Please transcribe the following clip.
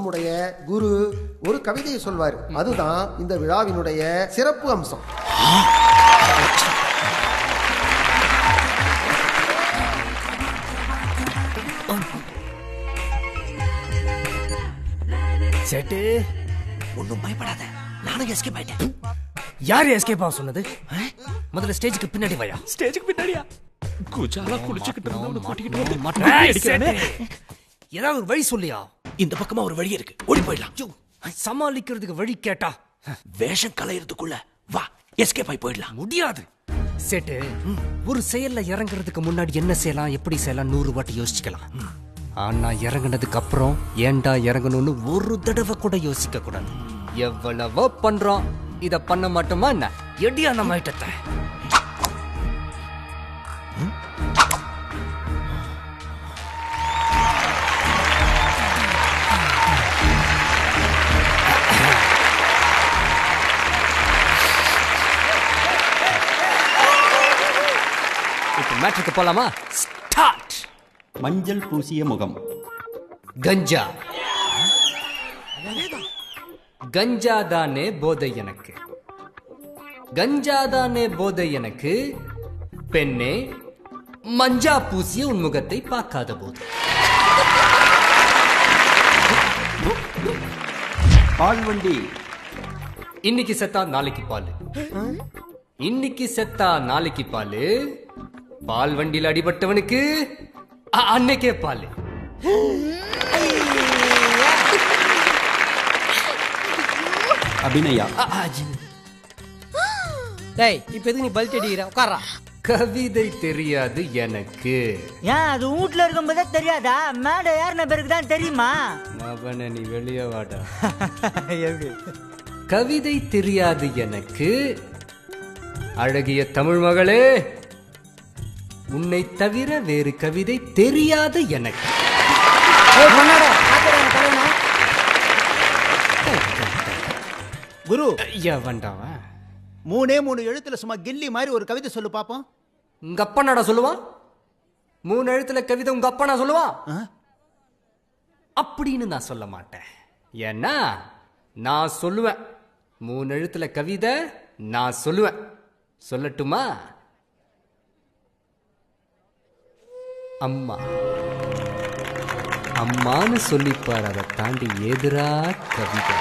நம்முடைய குரு ஒரு கவிதையை சொல்வார். அதுதான் இந்த விழாவினுடைய சிறப்பு அம்சம். சேட்டு ஒன்னும் பயப்படாத, நானும் எஸ்கேப் ஆயிட்டேன். யாரு எஸ்கேப் ஆக சொன்னது? முதல்ல ஸ்டேஜுக்கு பின்னாடி வாயா. ஸ்டேஜுக்கு பின்னாடியா? குஜாலா குளிச்சுக்கிட்டு இருந்தா மாட்டிக்கிட்டு ஏதாவது ஒரு வழி சொல்லியா? இந்த பக்கமா ஒரு வழி இருக்கு, ஓடி போயிடலாம். சமாளிக்கிறதுக்கு வழி கேட்டா வேஷம் கலையறதுக்குள்ள வா, எஸ்கேப் ஆகி போயிடலாம். முடியாது சேட்டு. ஒரு செயல்ல இறங்குறதுக்கு முன்னாடி என்ன செய்யலாம், எப்படி செய்யலாம் 100 வாட்டி யோசிச்சுக்கலாம். ஆனா இறங்குனதுக்கு அப்புறம் ஏன்டா இறங்கணும்னு ஒரு தடவை கூட யோசிக்க கூடாது. எவ்வளவோ பண்றோம், இத பண்ண மாட்டோமா என்ன? எடியா நம்ம ஐட்டத்தை. இப்ப மேட்ருக்கு போலாமா? ஸ்டார்ட். மஞ்சள் பூசிய முகம். கஞ்சா. கஞ்சாதானே போதை எனக்கு, கஞ்சாதானே போதை எனக்கு. பெண்ணே, மஞ்சா பூசிய உன் முகத்தை பார்க்காத போது. பால் வண்டி. இன்னைக்கு செத்தா நாளைக்கு பால், இன்னைக்கு செத்தா நாளைக்கு பால். பால் வண்டியில் அடிபட்டவனுக்கு அன்னைக்கே பால். அபிநயா. டேய், இப்ப எதுக்கு நீ பல்ட் அடிக்கிற? உட்கார்றா. கவிதை தெரியாது எனக்கு. ஏன் அது வீட்ல இருக்கும்போதே தெரியாதா? மேடை ஏறின பிறகு தான் தெரியுமா? மவன நீ வெளியே வாடா. எப்படி? கவிதை தெரியாது எனக்கு. அழகிய தமிழ் மகளே, உன்னை தவிர வேறு கவிதை தெரியாது எனக்கு. குரு, வேண்டாவா? 3 எழுத்துல சும்மா கில்லி மாதிரி ஒரு கவிதை சொல்லு பாப்போம். உங்க அப்பா நாடா சொல்லுவான்? 3 எழுத்துல கவிதை உங்க அப்பா நான் சொல்லுவான் அப்படின்னு நான் சொல்ல மாட்டேன். ஏன்னா நான் சொல்லுவேன் 3 எழுத்துல கவிதை நான் சொல்லுவேன். சொல்லட்டுமா? அம்மா. அம்மான்னு சொல்லிப்பார், அதை தாண்டி எதிரா கவிதை.